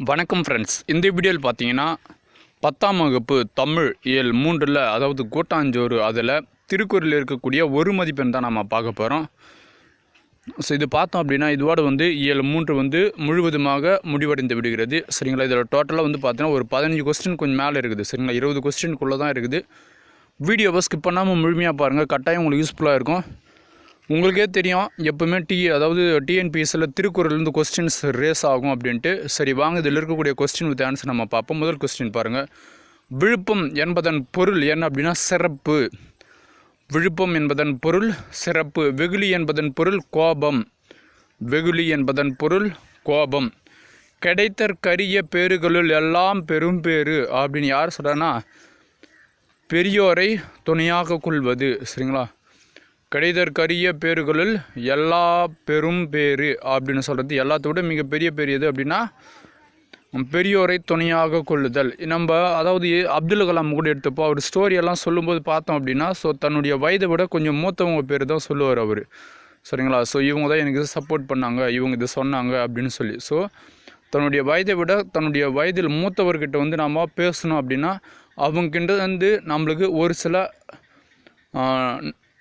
வணக்கம் ஃப்ரெண்ட்ஸ். இந்த வீடியோவில் பார்த்தீங்கன்னா 10ஆம் வகுப்பு தமிழ் இயல் 3ல் அதாவது கூட்டாஞ்சோறு அதில் திருக்குறளில் இருக்கக்கூடிய ஒரு மதிப்பெண் தான் நம்ம பார்க்க போகிறோம். ஸோ இது பார்த்தோம் அப்படின்னா இதோட இயல் 3 முழுவதுமாக முடிவடைந்து விடுகிறது. சரிங்களா. இதில் டோட்டலாக பார்த்தீங்கன்னா ஒரு 15 கொஸ்டின் கொஞ்சம் மேலே இருக்குது. சரிங்களா. 20 கொஸ்டினுக்குள்ளே தான் இருக்குது. வீடியோவை ஸ்கிப் பண்ணாமல் முழுமையாக பாருங்கள். கட்டாயம் உங்களுக்கு யூஸ்ஃபுல்லாக இருக்கும். உங்களுக்கே தெரியும் எப்போவுமே அதாவது டிஎன்பிஎஸ்சியில் திருக்குறள்லேருந்து கொஸ்டின்ஸ் ரேஸ் ஆகும் அப்படின்ட்டு. சரி வாங்க இதில் இருக்கக்கூடிய கொஸ்டின் வித் ஆன்சர் நம்ம பார்ப்போம். முதல் கொஸ்டின் பாருங்கள். விழுப்பம் என்பதன் பொருள் என்ன அப்படின்னா சிறப்பு. விழுப்பம் என்பதன் பொருள் சிறப்பு. வெகுளி என்பதன் பொருள் கோபம். வெகுளி என்பதன் பொருள் கோபம். கிடைத்தற்கரிய பேறுகளுள் எல்லாம் பெரும் பேறு அப்படின்னு யார் சொல்கிறான்னா பெரியோரை துணையாக கொள்வது. சரிங்களா. கிடைதற்கரிய பேறுகளில் எல்லா பெரும் பேறு அப்படின்னு சொல்கிறது எல்லாத்தோட மிகப்பெரிய பெரியது அப்படின்னா பெரியோரை துணையாக கொள்ளுதல். நம்ம அதாவது அப்துல் கலாம் கூட எடுத்தப்போ அவர் ஸ்டோரியெல்லாம் சொல்லும்போது பார்த்தோம் அப்படின்னா தன்னுடைய வயதை விட கொஞ்சம் மூத்தவங்க பேர் தான் சொல்லுவார் அவர். சரிங்களா. இவங்க தான் எனக்கு சப்போர்ட் பண்ணாங்க, இவங்க இது சொன்னாங்க அப்படின்னு சொல்லி. தன்னுடைய வயதை விட தன்னுடைய வயதில் மூத்தவர்கிட்ட நாம் பேசணும் அப்படின்னா அவங்ககிட்ட நம்மளுக்கு ஒரு சில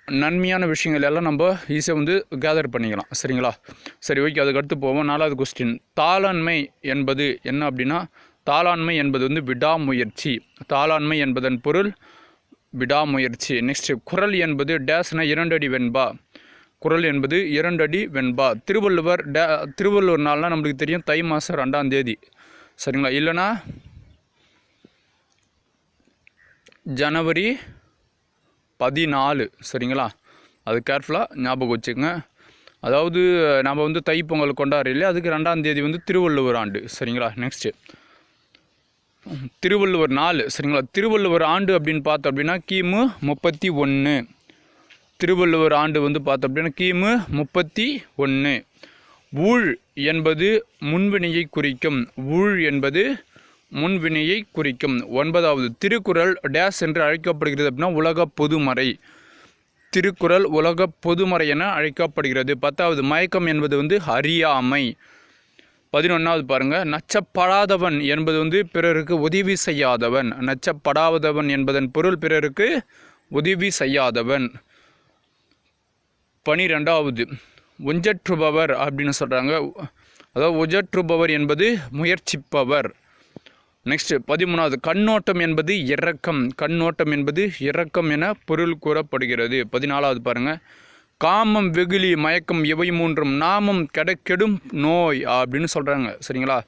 நன்மையான விஷயங்கள் எல்லாம் நம்ம ஈஸியாக கேதர் பண்ணிக்கலாம். சரிங்களா. சரி ஓகே, அதுக்கு அடுத்து போவோம். 4வது கொஸ்டின். தாளாண்மை என்பது என்ன அப்படின்னா தாளாண்மை என்பது விடாமுயற்சி. தாளாண்மை என்பதன் பொருள் விடாமுயற்சி. நெக்ஸ்ட்டு குறள் என்பது டேஸ்னா 2 அடி வெண்பா. குறள் என்பது 2 அடி வெண்பா. திருவள்ளுவர் நாள்னால் நம்மளுக்கு தெரியும் தை மாதம் 2ஆம் தேதி. சரிங்களா. இல்லைனா ஜனவரி 14. சரிங்களா. அது கேர்ஃபுல்லாக ஞாபகம் வச்சுக்கோங்க. அதாவது நம்ம தைப்பொங்கல் கொண்டாடுறோம், அதுக்கு 2ஆம் தேதி திருவள்ளுவர் ஆண்டு. சரிங்களா. நெக்ஸ்ட்டு திருவள்ளுவர் நாள். சரிங்களா. திருவள்ளுவர் ஆண்டு அப்படின்னு பார்த்தோம் அப்படின்னா கிமு 31. திருவள்ளுவர் ஆண்டு பார்த்தோம் அப்படின்னா கிமு 31. ஊழ் என்பது முன்வினையை குறிக்கும். ஊழ் என்பது முன்வினையை குறிக்கும். 9வது திருக்குறள் டேஸ் என்று அழைக்கப்படுகிறது அப்படின்னா உலக பொதுமறை. திருக்குறள் உலக பொதுமறை என அழைக்கப்படுகிறது. 10வது மயக்கம் என்பது அறியாமை. 11வது பாருங்கள். நச்சப்படாதவன் என்பது பிறருக்கு உதவி செய்யாதவன். நச்சப்படாதவன் என்பதன் பொருள் பிறருக்கு உதவி செய்யாதவன். 12வது உஞ்சற்றுபவர் அப்படின்னு சொல்கிறாங்க. அதாவது உஜற்றுபவர் என்பது முயற்சிப்பவர். நெக்ஸ்ட் 13வது கண்ணோட்டம் என்பது இரக்கம். கண்ணோட்டம் என்பது இரக்கம் என பொருள் கூறப்படுகிறது. 14வது பாருங்கள். காமம் வெகுளி மயக்கம் இவை மூன்றும் நாமம் கெடும் நோய் அப்படின்னு சொல்கிறாங்க. சரிங்களா.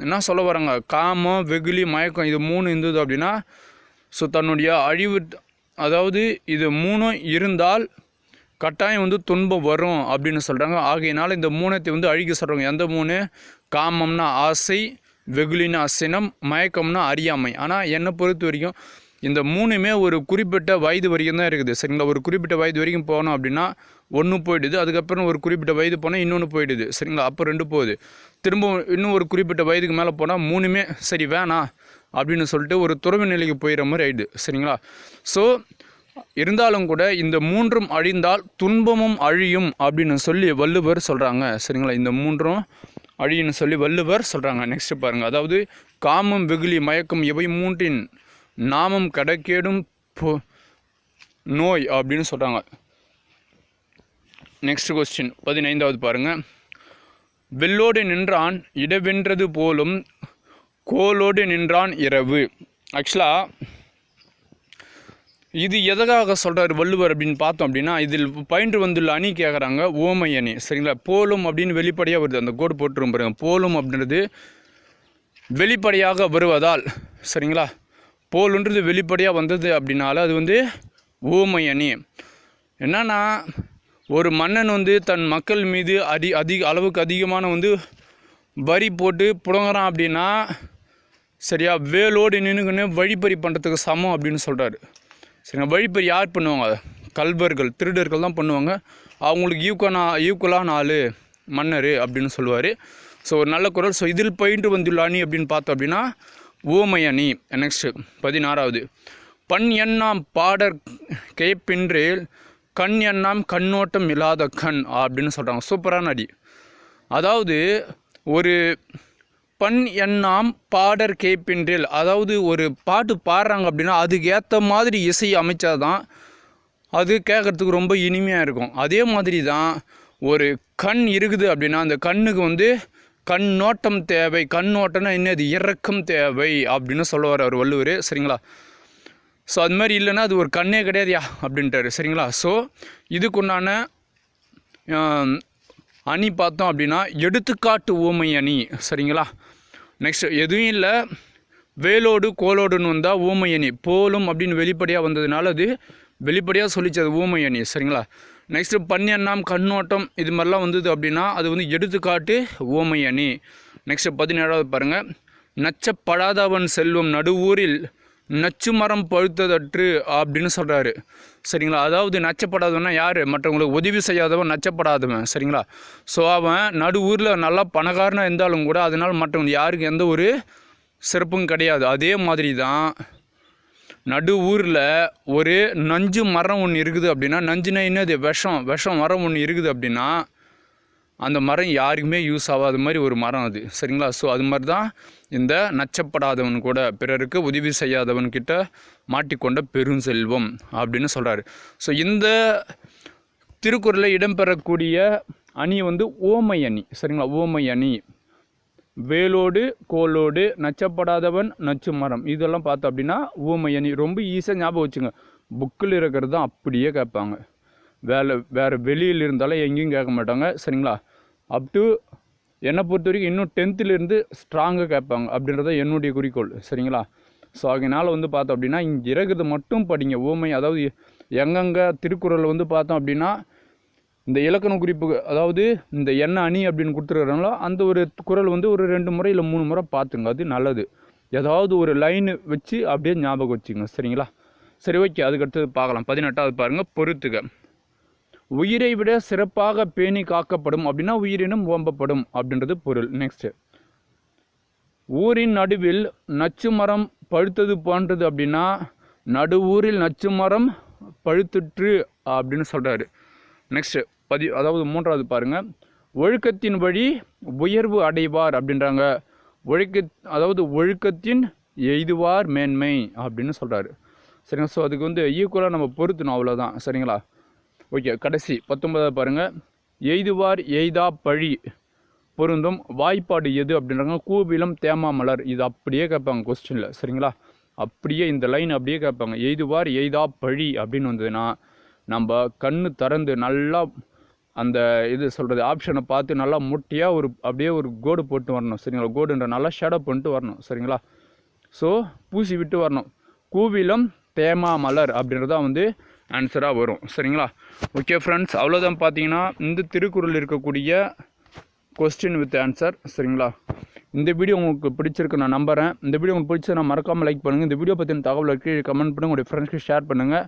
என்ன சொல்ல வராங்க, காமம் வெகுளி மயக்கம் இது 3 இருந்தது அப்படின்னா தன்னுடைய அழிவு, அதாவது இது 3 இருந்தால் கட்டாயம் துன்பம் வரும் அப்படின்னு சொல்கிறாங்க. ஆகையினால் இந்த 3ஐ அழிக்க சொல்கிறாங்க. எந்த 3? காமம்னா ஆசை, வெகுளினா சினம், மயக்கம்னா அறியாமை. ஆனால் என்னை பொறுத்த வரைக்கும் இந்த 3மே ஒரு குறிப்பிட்ட வயது வரைக்கும் தான் இருக்குது. சரிங்களா. ஒரு குறிப்பிட்ட வயது வரைக்கும் போனோம் அப்படின்னா ஒன்று போயிடுது. அதுக்கப்புறம் ஒரு குறிப்பிட்ட வயது போனால் இன்னொன்று போயிடுது. சரிங்களா. அப்போ 2 போகுது. திரும்ப இன்னும் ஒரு குறிப்பிட்ட வயதுக்கு மேலே போனால் 3மே சரி வேணாம் அப்படின்னு சொல்லிட்டு ஒரு துறவு நிலைக்கு போயிடுற மாதிரி ஆயிடுது. சரிங்களா. இருந்தாலும் கூட இந்த 3ம் அழிந்தால் துன்பமும் அழியும் அப்படின்னு சொல்லி வள்ளுவர் சொல்கிறாங்க. சரிங்களா. இந்த 3ம் அழின்னு சொல்லி வள்ளுவர் சொல்கிறாங்க. நெக்ஸ்ட்டு பாருங்கள். அதாவது காமம் வெகுளி மயக்கம் இவை 3இன் நாமம் கடக்கேடும் நோய் அப்படின்னு சொல்கிறாங்க. நெக்ஸ்ட் கொஸ்டின் 15வது பாருங்கள். வெள்ளோடு நின்றான் இடவென்றது போலும் கோலோடு நின்றான் இரவு. ஆக்சுவலாக இது எதற்காக சொல்கிறார் வள்ளுவர் அப்படின்னு பார்த்தோம் அப்படின்னா இதில் பயின்று வந்துள்ள அணி கேட்குறாங்க ஓமை அணி. சரிங்களா. போலும் அப்படின்னு வெளிப்படையாக வருது. அந்த கோடு போட்டுரும் பாருங்க. போலும் அப்படின்றது வெளிப்படையாக வருவதால். சரிங்களா. போலுன்றது வெளிப்படையாக வந்தது அப்படின்னால அது ஓமை அணி. என்னன்னா ஒரு மன்னன் தன் மக்கள் மீது அளவுக்கு அதிகமான வரி போட்டு புடங்குறான் அப்படின்னா சரியா வேலோடு நின்றுக்குன்னு வழிப்பறி பண்ணுறதுக்கு சமம் அப்படின்னு சொல்கிறாரு. சரிங்க. வழிப்பறி யார் பண்ணுவாங்க? கல்வர்கள், திருடர்கள் தான் பண்ணுவாங்க. அவங்களுக்கு ஈக்குவலான ஆள் மன்னர் அப்படின்னு சொல்லுவார். ஒரு நல்ல குரல். இதில் பயின்று வந்துள்ள அணி அப்படின்னு பார்த்தோம் அப்படின்னா ஓமை அணி. நெக்ஸ்ட்டு 16வது பண் எண்ணாம் பாடற் கேட்பின்றேல் கண் எண்ணாம் கண்ணோட்டம் இல்லாத கண் அப்படின்னு சொல்கிறாங்க. சூப்பரான அடி. அதாவது ஒரு பண் எண்ணாம் பாடற் கேட்பின்றில், அதாவது ஒரு பாட்டு பாடுறாங்க அப்படின்னா அதுக்கு ஏற்ற மாதிரி இசை அமைச்சாதான் அது கேட்குறதுக்கு ரொம்ப இனிமையாக இருக்கும். அதே மாதிரி தான் ஒரு கண் இருக்குது அப்படின்னா அந்த கண்ணுக்கு கண்ணோட்டம் தேவை. கண்ணோட்டம்னா என்னது, இரக்கம் தேவை அப்படின்னு சொல்லுவார் அவர் வள்ளுவர். சரிங்களா? ஸோ அது மாதிரி இல்லைன்னா அது ஒரு கண்ணே கிடையாதுயா அப்படின்ட்டாரு. சரிங்களா? ஸோ இதுக்குண்டான அணி பார்த்தோம் அப்படின்னா எடுத்துக்காட்டு ஊமை அணி. சரிங்களா? நெக்ஸ்ட் எதுவும் இல்லை, வேலோடு கோலோடுன்னு வந்தால் ஊமை அணி. போலும் அப்படின்னு வெளிப்படையாக வந்ததுனால அது வெளிப்படையாக சொல்லிச்சு, அது ஊமை அணி. சரிங்களா? நெக்ஸ்ட்டு பன்னியண்ணாம் கண்ணோட்டம் இது மாதிரிலாம் வந்தது அப்படின்னா அது எடுத்துக்காட்டு ஊமை அணி. நெக்ஸ்ட்டு 17வது பாருங்கள், நச்சப்படாதவன் செல்வம் நடுவூரில் நச்சு மரம் பழுத்ததற்று அப்படின்னு சொல்கிறாரு. சரிங்களா? அதாவது நச்சப்படாதவன்னா யார், மற்றவங்களுக்கு உதவி செய்யாதவன் நச்சப்படாதவன். சரிங்களா? ஸோ அவன் நடு ஊரில் நல்லா பணக்காரனாக இருந்தாலும் கூட அதனால் மற்றவங்க யாருக்கு எந்த ஒரு சிறப்பும் கிடையாது. அதே மாதிரி தான் நடு ஊரில் ஒரு நஞ்சு மரம் ஒன்று இருக்குது அப்படின்னா, நஞ்சுனா என்னது, விஷம் மரம் ஒன்று இருக்குது அப்படின்னா அந்த மரம் யாருக்குமே யூஸ் ஆகாத மாதிரி ஒரு மரம் அது. சரிங்களா? ஸோ அது மாதிரி தான் இந்த நச்சப்படாதவன் கூட பிறருக்கு உதவி செய்யாதவன் கிட்ட மாட்டிக்கொண்ட பெருஞ்செல்வம் அப்படின்னு சொல்கிறாரு. ஸோ இந்த திருக்குறளில் இடம்பெறக்கூடிய அணி ஓமை அணி. சரிங்களா? ஓமை அணி, வேலோடு கோலோடு நச்சப்படாதவன் நச்சு மரம், இதெல்லாம் பார்த்தோம் அப்படின்னா ஊமை அணி. ரொம்ப ஈஸியாக ஞாபகம் வச்சுங்க. புக்கில் இருக்கிறது தான் அப்படியே கேட்பாங்க. வேறு வெளியில் இருந்தாலும் எங்கேயும் கேட்க மாட்டாங்க. சரிங்களா? அப்டு என்னை பொறுத்த வரைக்கும் இன்னும் 10th ஸ்ட்ராங்காக கேட்பாங்க அப்படின்றத என்னுடைய குறிக்கோள். சரிங்களா? ஸோ அதனால் பார்த்தோம் அப்படின்னா இங்கே இருக்கிறது மட்டும் படிங்க. ஊமை, அதாவது எங்கெங்கே திருக்குறள் பார்த்தோம் அப்படின்னா இந்த இலக்கண குறிப்பு, அதாவது இந்த என்ன அணி அப்படின்னு கொடுத்துருக்குறாங்களோ அந்த ஒரு குறள் ஒரு 2 முறை இல்லை 3 முறை பார்த்துங்க, அது நல்லது. ஏதாவது ஒரு லைனு வச்சு அப்படியே ஞாபகம் வச்சுங்க. சரிங்களா? சரி, ஓகே. அதுக்கடுத்தது பார்க்கலாம். 18வது பாருங்கள், பொறுத்துக. உயிரை விட சிறப்பாக பேணி காக்கப்படும் அப்படின்னா உயிரினும் ஓம்பப்படும் அப்படின்றது பொருள். நெக்ஸ்ட்டு, ஊரின் நடுவில் நச்சு மரம் பழுத்தது போன்றது அப்படின்னா நடு ஊரில் நச்சு மரம் பழுத்துற்று அப்படின்னு சொல்கிறாரு. நெக்ஸ்ட்டு அதாவது 3வது பாருங்கள், ஒழுக்கத்தின் வழி உயர்வு அடைவார் அப்படின்றாங்க. அதாவது ஒழுக்கத்தின் எய்துவார் மேன்மை அப்படின்னு சொல்கிறாரு. சரிங்களா? ஸோ அதுக்கு ஈக்குவலாக நம்ம பொறுத்தணும், அவ்வளோதான். சரிங்களா? ஓகே. கடைசி 19வது பாருங்கள், எய்துவார் எய்தா பழி பொருந்தும் வாய்ப்பாடு எது அப்படின்றாங்க. கூவிலம் தேமா மலர். இது அப்படியே கேட்பாங்க கொஸ்டினில். சரிங்களா? அப்படியே இந்த லைன் அப்படியே கேட்பாங்க. எய்துவார் எய்தா பழி அப்படின்னு வந்ததுன்னா நம்ம கண்ணு திறந்து நல்லா அந்த ஆப்ஷனை பார்த்து நல்லா முட்டியாக அப்படியே ஒரு கோடு போட்டு வரணும். சரிங்களா? கோடுன்ற நல்லா ஷேடோ பண்ணிட்டு வரணும். சரிங்களா? ஸோ பூசி விட்டு வரணும். கூவிலம் தேமா மலர் அப்படின்றதான் ஆன்சராக வரும். சரிங்களா? ஓகே ஃப்ரெண்ட்ஸ், அவ்வளோதான். பார்த்தீங்கன்னா இந்த திருக்குறள் இருக்கக்கூடிய கொஸ்டின் வித் ஆன்சர். சரிங்களா? இந்த வீடியோ உங்களுக்கு பிடிச்சிருக்கு நான் நம்புகிறேன். இந்த வீடியோ உங்களுக்கு பிடிச்சா நான் மறக்காமல் லைக் பண்ணுங்கள். இந்த வீடியோ பற்றின தகவல் கீழே கமெண்ட் பண்ணுங்கள், உங்களுடைய ஃப்ரெண்ட்ஸ்க்கு ஷேர் பண்ணுங்கள்.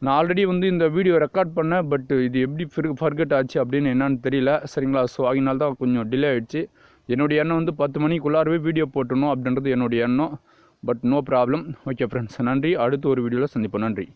நான் ஆல்ரெடி இந்த வீடியோ ரெக்கார்ட் பண்ணேன், பட் இது எப்படி ஃபர்கெட் ஆச்சு அப்படின்னு என்னன்னு தெரியல. சரிங்களா? ஸோ அதனால தான் கொஞ்சம் டிலே ஆகிடுச்சு. என்னுடைய எண்ணம் 10 மணிக்குள்ளாரவே வீடியோ போட்டணும் அப்படின்றது என்னுடைய எண்ணம். But no problem. Okay friends, நன்றி. அடுத்த ஒரு வீடியோவில் சந்திப்போம். நன்றி.